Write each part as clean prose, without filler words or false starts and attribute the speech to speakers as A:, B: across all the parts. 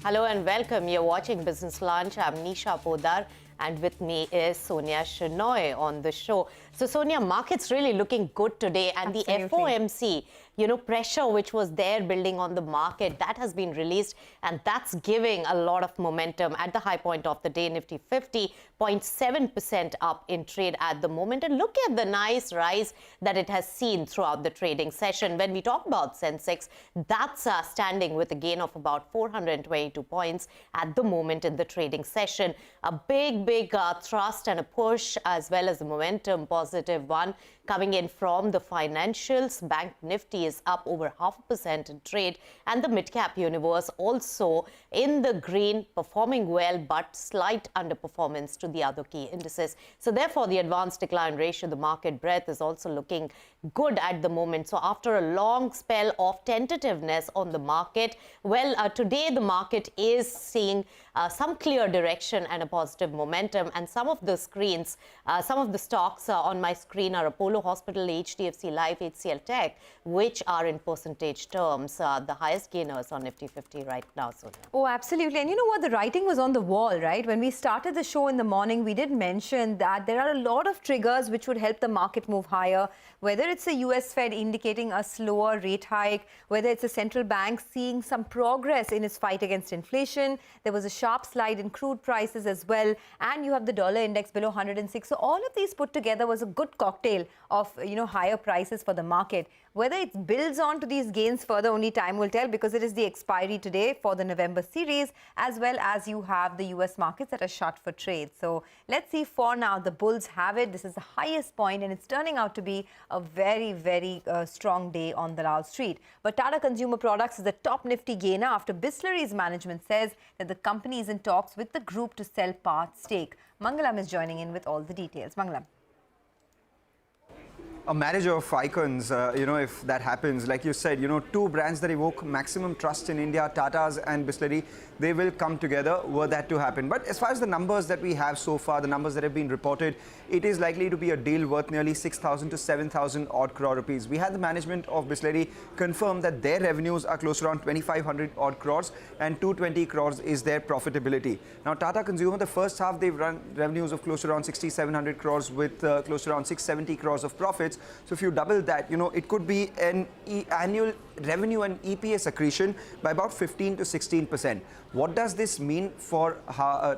A: Hello and welcome. You're watching Business Lunch. I'm Nisha Podar and with me is Sonia Shenoy on the show. So Sonia, market's really looking good today, and
B: Absolutely.
A: the FOMC, pressure which was there building on the market, that has been released, and that's giving a lot of momentum. At the high point of the day, Nifty 50.7% up in trade at the moment, and look at the nice rise that it has seen throughout the trading session. When we talk about sensex, that's standing with a gain of about 422 points at the moment in the trading session. A big thrust and a push, as well as the momentum, positive one, coming in from the financials. Bank Nifty is up over 0.5% in trade, and the mid-cap universe also in the green, performing well, but slight underperformance to the other key indices. So therefore, the advanced decline ratio, the market breadth, is also looking good at the moment. So after a long spell of tentativeness on the market, well, today the market is seeing some clear direction and a positive momentum. And some of the screens, some of the stocks on my screen are Apollo Hospital, HDFC Life, HCL Tech, which are in percentage terms the highest gainers on Nifty 50 right now. Sonia.
B: Oh, absolutely. And you know what? The writing was on the wall, right? When we started the show in the morning, we did mention that there are a lot of triggers which would help the market move higher, whether it's the US Fed indicating a slower rate hike, whether it's a central bank seeing some progress in its fight against inflation. There was a sharp slide in crude prices as well, and you have the dollar index below 106. So all of these put together was a good cocktail of, higher prices for the market. Whether it builds on to these gains further, only time will tell, because it is the expiry today for the November series, as well as you have the US markets that are shut for trade. So let's see. For now, the bulls have it. This is the highest point, and it's turning out to be a very strong day on Dalal Street. But Tata Consumer Products is the top Nifty gainer after Bisleri's management says that the company is in talks with the group to sell part stake. Mangalam is joining in with all the details. Mangalam.
C: A marriage of icons, if that happens, like you said, two brands that evoke maximum trust in India, Tata's and Bisleri, they will come together were that to happen. But as far as the numbers that we have so far, the numbers that have been reported, it is likely to be a deal worth nearly 6,000 to 7,000 odd crore rupees. We had the management of Bisleri confirm that their revenues are close to around 2,500 odd crores and 220 crores is their profitability. Now, Tata Consumer, the first half, they've run revenues of close to around 6,700 crores with close to around 670 crores of profits. So if you double that, it could be an annual revenue and EPS accretion by about 15 to 16%. What does this mean for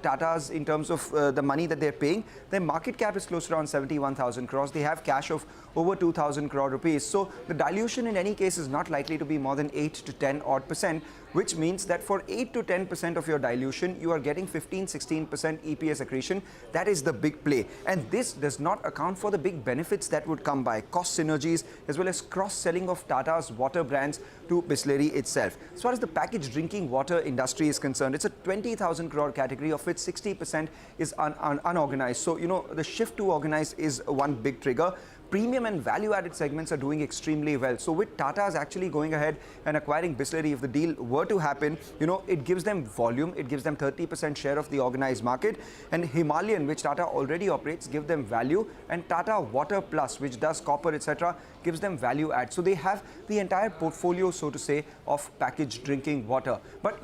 C: Tata's in terms of the money that they're paying? Their market cap is close to around 71,000 crores. They have cash of over 2,000 crore rupees. So the dilution in any case is not likely to be more than 8 to 10 odd percent, which means that for 8 to 10% of your dilution, you are getting 15-16% EPS accretion. That is the big play. And this does not account for the big benefits that would come by cost synergies, as well as cross-selling of Tata's water brands to Bisleri itself. As far as the packaged drinking water industry is concerned, it's a 20,000 crore category, of which 60% is unorganized. So, the shift to organized is one big trigger. Premium and value-added segments are doing extremely well. So with Tata's actually going ahead and acquiring Bisleri, if the deal were to happen, it gives them volume, it gives them 30% share of the organized market. And Himalayan, which Tata already operates, give them value. And Tata Water Plus, which does copper, etc., gives them value add. So they have the entire portfolio, so to say, of packaged drinking water. But,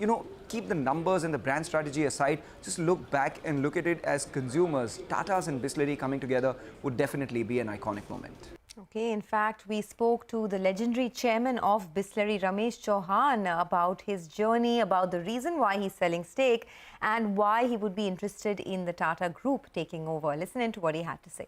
C: keep the numbers and the brand strategy aside, just look back and look at it as consumers. Tata's and Bisleri coming together would definitely be an iconic moment.
B: Okay, in fact, we spoke to the legendary chairman of Bisleri, Ramesh Chauhan, about his journey, about the reason why he's selling stake and why he would be interested in the Tata Group taking over. Listen in to what he had to say.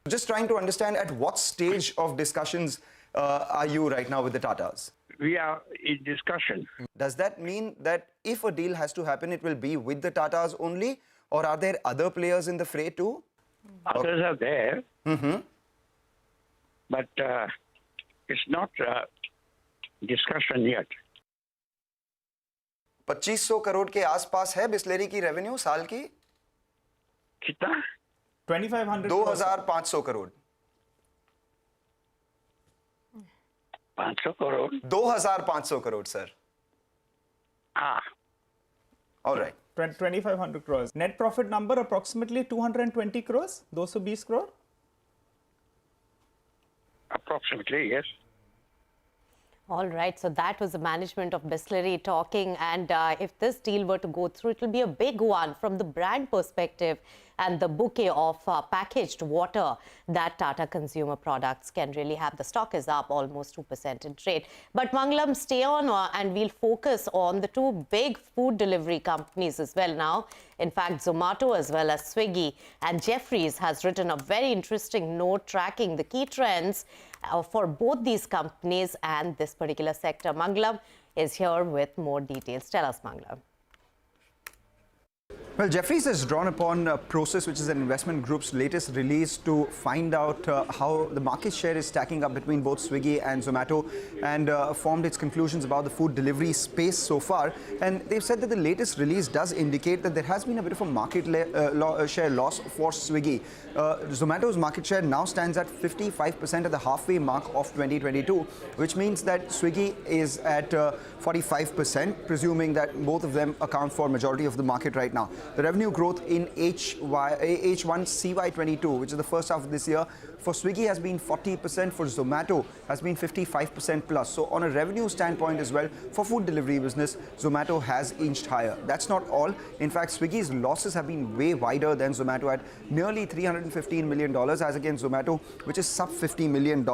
C: Just trying to understand, at what stage of discussions are you right now with the Tatas?
D: We are in discussion.
C: Does that mean that if a deal has to happen, it will be with the Tatas only, or are there other players in the fray too?
D: Others are there, but it's not discussion yet.
C: 2500 crore के आसपास है Bisleri की revenue साल की?
D: कितना?
C: 2500 crore.
D: 500 crore.
C: 2500 crore, sir. All right.
E: 2500 crores. Net profit number approximately 220 crores, 220 crore.
D: Approximately, yes.
A: All right, so that was the management of Bisleri talking, and if this deal were to go through, it will be a big one from the brand perspective and the bouquet of packaged water that Tata Consumer Products can really have. The stock is up almost 2% in trade. But Mangalam, stay on and we'll focus on the two big food delivery companies as well now. In fact, Zomato as well as Swiggy, and Jeffries has written a very interesting note tracking the key trends for both these companies and this particular sector. Mangalam is here with more details. Tell us, Mangalam.
C: Well, Jeffries has drawn upon Process, which is an investment group's latest release, to find out how the market share is stacking up between both Swiggy and Zomato, and formed its conclusions about the food delivery space so far. And they've said that the latest release does indicate that there has been a bit of a market share loss for Swiggy. Zomato's market share now stands at 55% at the halfway mark of 2022, which means that Swiggy is at 45%, presuming that both of them account for majority of the market right now. The revenue growth in H1 CY22, which is the first half of this year, for Swiggy has been 40%, for Zomato has been 55% plus. So on a revenue standpoint as well, for food delivery business, Zomato has inched higher. That's not all. In fact, Swiggy's losses have been way wider than Zomato at nearly $315 million, as against Zomato, which is sub $50 million.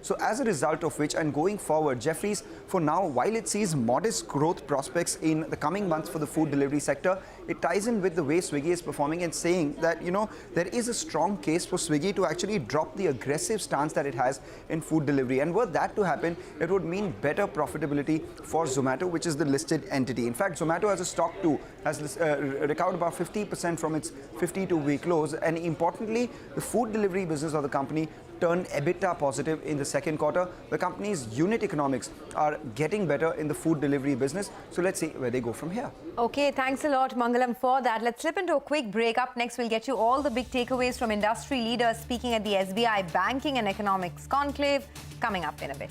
C: So as a result of which, and going forward, Jeffries, for now, while it sees modest growth prospects in the coming months for the food delivery sector, it ties in with the way Swiggy is performing and saying that, you know, there is a strong case for Swiggy to actually drop the aggressive stance that it has in food delivery. And were that to happen, it would mean better profitability for Zomato, which is the listed entity. In fact, Zomato as a stock too has recovered about 50% from its 52-week lows. And importantly, the food delivery business of the company turned EBITDA positive in the second quarter. The company's unit economics are getting better in the food delivery business. So let's see where they go from here.
B: Okay, thanks a lot, Mangalam, for that. Let's slip into a quick break. Up next, we'll get you all the big takeaways from industry leaders speaking at the SBI Banking and Economics Conclave, coming up in a bit.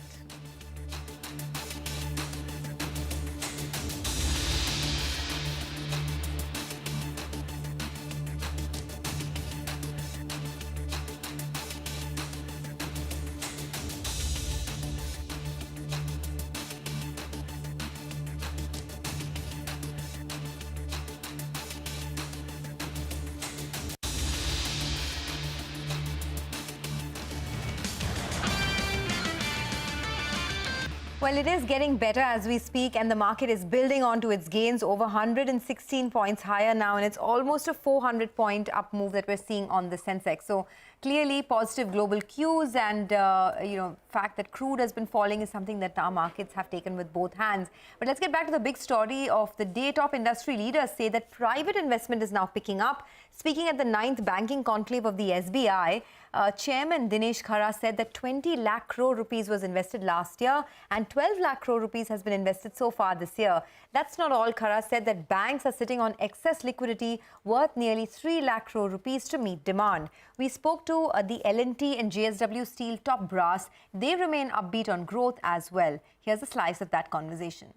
B: Well, it is getting better as we speak, and the market is building onto its gains, over 116 points higher now, and it's almost a 400-point up move that we're seeing on the sensex. So clearly positive global cues, and fact that crude has been falling is something that our markets have taken with both hands. But let's get back to the big story of the day. Top industry leaders say that private investment is now picking up. Speaking at the 9th banking conclave of the SBI, Chairman Dinesh Khara said that 20 lakh crore rupees was invested last year and 12 lakh crore rupees has been invested so far this year. That's not all. Khara said that banks are sitting on excess liquidity worth nearly 3 lakh crore rupees to meet demand. We spoke to the L&T and JSW Steel top brass. They remain upbeat on growth as well. Here's a slice of that conversation.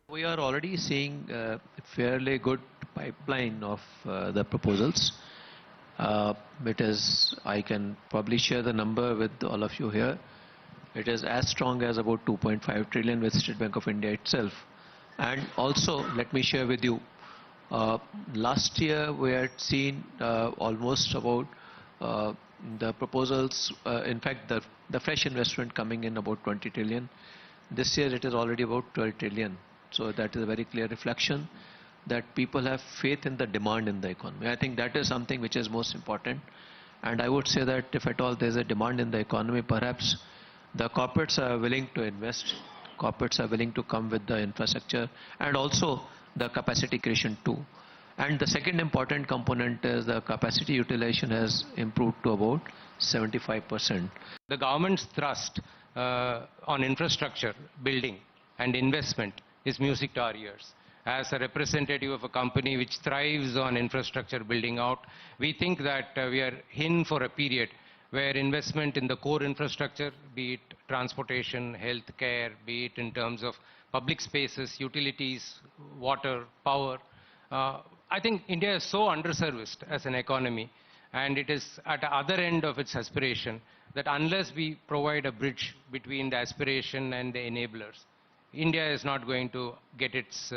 F: We are already seeing a fairly good pipeline of the proposals. It is, I can probably share the number with all of you here. It is as strong as about 2.5 trillion with State Bank of India itself. And also, let me share with you, last year we had seen almost about the proposals, in fact, the fresh investment coming in about 20 trillion. This year it is already about 12 trillion. So that is a very clear reflection that people have faith in the demand in the economy. I think that is something which is most important. And I would say that if at all there is a demand in the economy, perhaps the corporates are willing to invest, corporates are willing to come with the infrastructure and also the capacity creation too. And the second important component is the capacity utilization has improved to about 75%.
G: The government's thrust on infrastructure, building and investment is music to our ears. As a representative of a company which thrives on infrastructure building out, we think that we are in for a period where investment in the core infrastructure, be it transportation, healthcare, be it in terms of public spaces, utilities, water, power. I think India is so underserviced as an economy, and it is at the other end of its aspiration that unless we provide a bridge between the aspiration and the enablers, India is not going to get its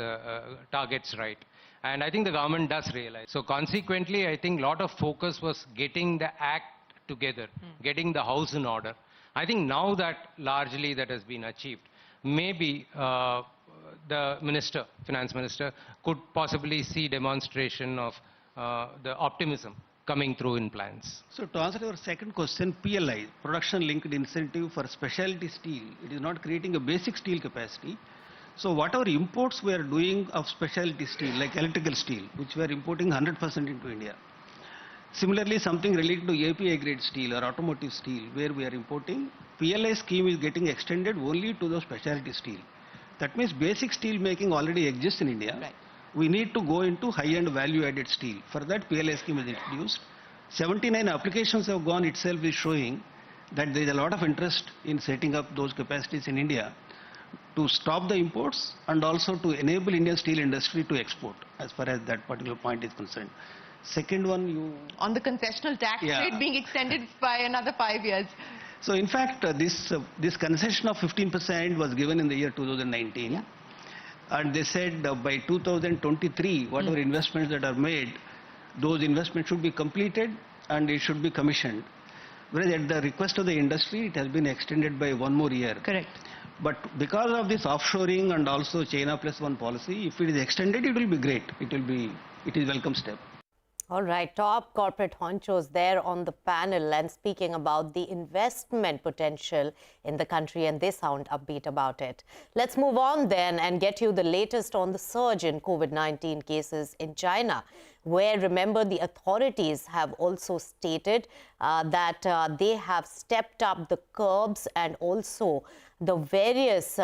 G: targets right. And I think the government does realize. So consequently, I think a lot of focus was getting the act together, getting the house in order. I think now that largely that has been achieved, maybe the minister, finance minister, could possibly see demonstration of the optimism coming through in plans.
H: So to answer your second question, PLI, production linked incentive for specialty steel, it is not creating a basic steel capacity. So whatever imports we are doing of specialty steel, like electrical steel, which we are importing 100% into India. Similarly, something related to API grade steel or automotive steel, where we are importing, PLI scheme is getting extended only to the specialty steel. That means basic steel making already exists in India.
B: Right.
H: We need to go into high-end value-added steel. For that, PLI scheme is introduced. 79 applications have gone itself, is showing that there is a lot of interest in setting up those capacities in India to stop the imports and also to enable Indian steel industry to export, as far as that particular point is concerned. Second one, you...
I: On the concessional tax
H: Yeah.
I: rate being extended by another 5 years.
H: So in fact, this concession of 15% was given in the year 2019.
I: Yeah.
H: And they said by 2023, whatever investments that are made, those investments should be completed and it should be commissioned. Whereas at the request of the industry, it has been extended by 1 more year.
I: Correct.
H: But because of this offshoring and also China Plus One policy, if it is extended, it will be great. It is a welcome step.
A: All right, top corporate honchos there on the panel and speaking about the investment potential in the country, and they sound upbeat about it. Let's move on then and get you the latest on the surge in COVID-19 cases in China, where, remember, the authorities have also stated that they have stepped up the curbs and also the various,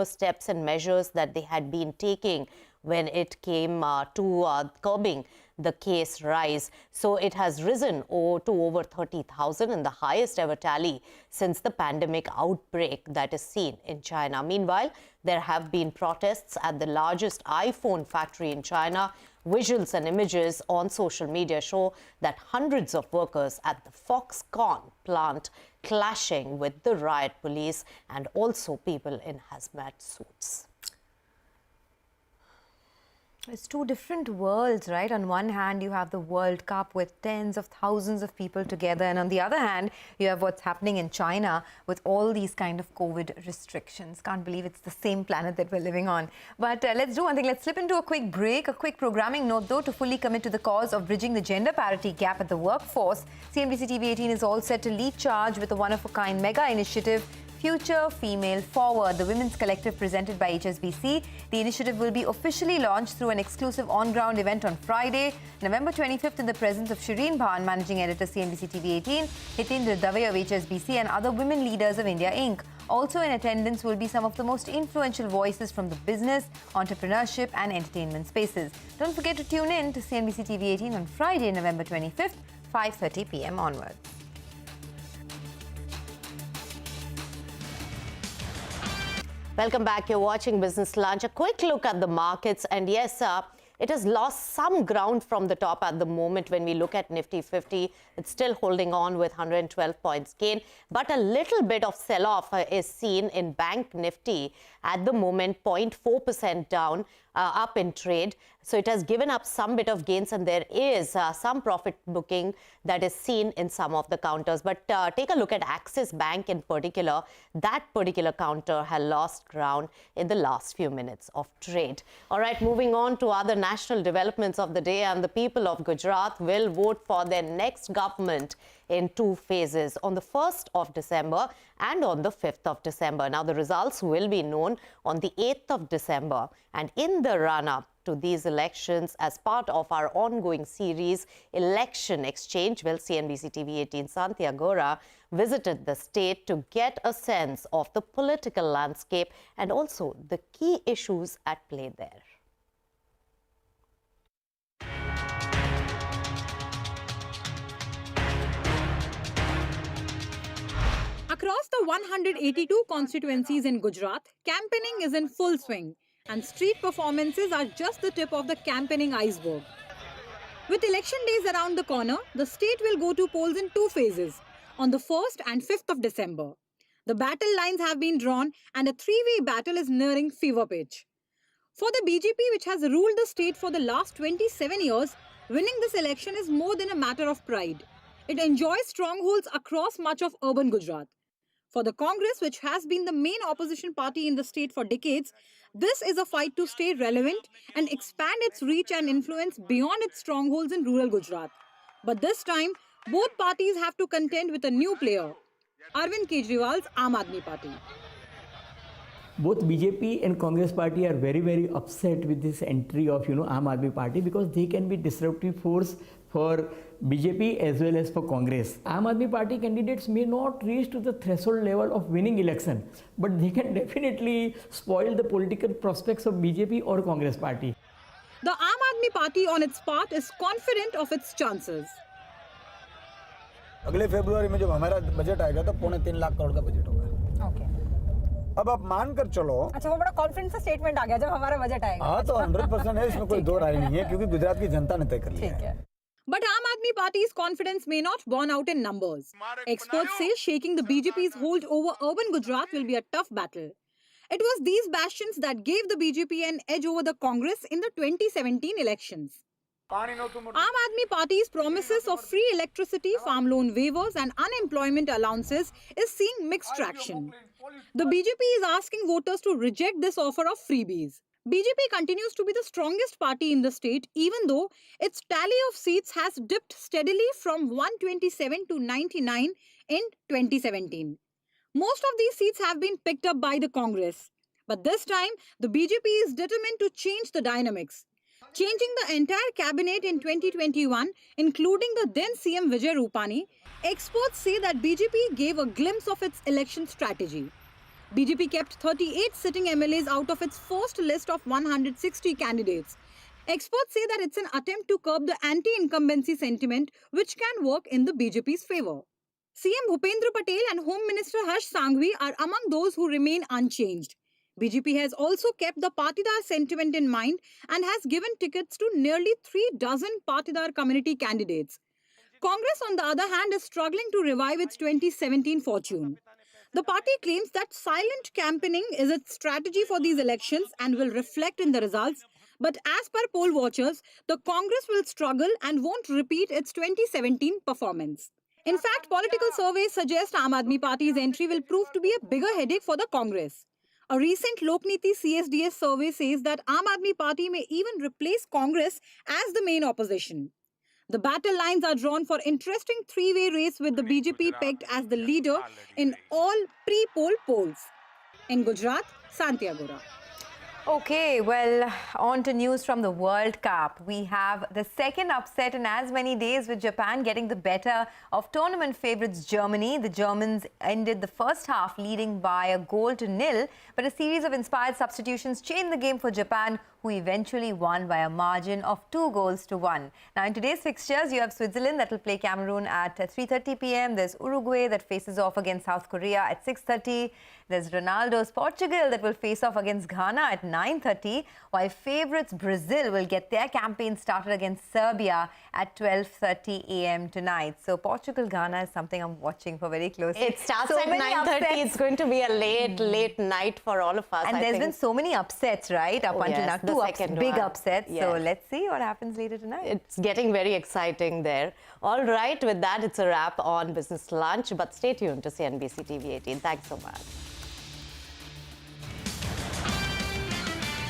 A: steps and measures that they had been taking when it came to curbing the case rise. So it has risen to over 30,000 in the highest ever tally since the pandemic outbreak that is seen in China. Meanwhile, there have been protests at the largest iPhone factory in China. Visuals and images on social media show that hundreds of workers at the Foxconn plant clashing with the riot police and also people in hazmat suits.
B: It's two different worlds, right? On one hand, you have the World Cup with tens of thousands of people together. And on the other hand, you have what's happening in China with all these kind of COVID restrictions. Can't believe it's the same planet that we're living on. But let's do one thing. Let's slip into a quick break. A quick programming note, though, to fully commit to the cause of bridging the gender parity gap at the workforce. CNBC-TV18 is all set to lead charge with a one-of-a-kind mega initiative, Future Female Forward, the women's collective presented by HSBC. The initiative will be officially launched through an exclusive on-ground event on Friday, November 25th, in the presence of Shireen Bhan, Managing Editor, CNBC TV18, Hitendra Dave of HSBC, and other women leaders of India Inc. Also in attendance will be some of the most influential voices from the business, entrepreneurship, and entertainment spaces. Don't forget to tune in to CNBC TV18 on Friday, November 25th, 5:30 p.m. onwards.
A: Welcome back. You're watching Business Lunch. A quick look at the markets. And yes, it has lost some ground from the top at the moment. When we look at Nifty 50, it's still holding on with 112 points gain. But a little bit of sell-off is seen in Bank Nifty at the moment, 0.4% down, up in trade. So it has given up some bit of gains, and there is some profit booking that is seen in some of the counters. But take a look at Axis Bank in particular. That particular counter has lost ground in the last few minutes of trade. All right, moving on to other national developments of the day, and the people of Gujarat will vote for their next government in 2 phases, on the 1st of December and on the 5th of December. Now, the results will be known on the 8th of December. And in the run-up to these elections, as part of our ongoing series, Election Exchange, well, CNBC TV18 Santya Gora visited the state to get a sense of the political landscape and also the key issues at play there.
J: Across the 182 constituencies in Gujarat, campaigning is in full swing, and street performances are just the tip of the campaigning iceberg. With election days around the corner, the state will go to polls in 2 phases. on the 1st and 5th of December. The battle lines have been drawn and a three-way battle is nearing fever pitch. For the BJP, which has ruled the state for the last 27 years, winning this election is more than a matter of pride. It enjoys strongholds across much of urban Gujarat. For the Congress, which has been the main opposition party in the state for decades, this is a fight to stay relevant and expand its reach and influence beyond its strongholds in rural Gujarat. But this time, both parties have to contend with a new player, Arvind Kejriwal's Aam Aadmi Party.
K: Both BJP and Congress party are very upset with this entry of Aam Aadmi Party, because they can be disruptive force for BJP as well as for Congress. Aam Aadmi Party candidates may not reach to the threshold level of winning election, but they can definitely spoil the political prospects of BJP or Congress party.
J: The Aam Aadmi Party on its part is confident of its chances.
L: अगले फरवरी में जब हमारा budget आएगा तो 3.25 लाख करोड़ का budget होगा।
B: Okay.
L: अब आप मान कर चलो।
B: अच्छा, वो बड़ा कॉन्फिडेंस का स्टेटमेंट आ गया जब हमारा बजट आएगा।
L: हाँ, तो 100% है, इसमें कोई दो राय नहीं है, क्योंकि गुजरात की जनता ने तय कर लिया है।
J: But Aam Aadmi Party's confidence may not borne out in numbers. Experts say shaking the BJP's hold over urban Gujarat will be a tough battle. It was these bastions that gave the BJP an edge over the Congress in the 2017 elections. Aam Aadmi Party's promises of free electricity, farm loan waivers and unemployment allowances is seeing mixed traction. The BJP is asking voters to reject this offer of freebies. BJP continues to be the strongest party in the state, even though its tally of seats has dipped steadily from 127 to 99 in 2017. Most of these seats have been picked up by the Congress. But this time, the BJP is determined to change the dynamics. Changing the entire cabinet in 2021, including the then CM Vijay Rupani, experts say that BJP gave a glimpse of its election strategy. BJP kept 38 sitting MLAs out of its first list of 160 candidates. Experts say that it's an attempt to curb the anti-incumbency sentiment, which can work in the BJP's favor. CM Bhupendra Patel and Home Minister Harsh Sanghvi are among those who remain unchanged. BJP has also kept the Patidar sentiment in mind and has given tickets to nearly 36 Patidar community candidates. Congress, on the other hand, is struggling to revive its 2017 fortune. The party claims that silent campaigning is its strategy for these elections and will reflect in the results. But as per poll watchers, the Congress will struggle and won't repeat its 2017 performance. In fact, political surveys suggest Aam Aadmi Party's entry will prove to be a bigger headache for the Congress. A recent Lokniti CSDS survey says that Aam Aadmi Party may even replace Congress as the main opposition. The battle lines are drawn for interesting three-way race with the BJP pegged as the leader in all pre-poll polls. In Gujarat, Santiago.
B: Okay, well, on to news from the World Cup. We have the second upset in as many days, with Japan getting the better of tournament favourites Germany. The Germans ended the first half leading by 1-0, but a series of inspired substitutions changed the game for Japan, who eventually won by a margin of 2-1. Now, in today's fixtures, you have Switzerland that will play Cameroon at 3:30 p.m. There's Uruguay that faces off against South Korea at 6:30. There's Ronaldo's Portugal that will face off against Ghana at 9:30, while favourites Brazil will get their campaign started against Serbia at 12:30 a.m. tonight. So Portugal-Ghana is something I'm watching for very closely.
A: It starts at 9:30. It's going to be a late night for all of us.
B: And there's been so many upsets, right? Up until now, two big upsets.
A: Yes.
B: So let's see what happens later tonight.
A: It's getting very exciting there. All right, with that, it's a wrap on Business Lunch. But stay tuned to CNBC TV 18. Thanks so much.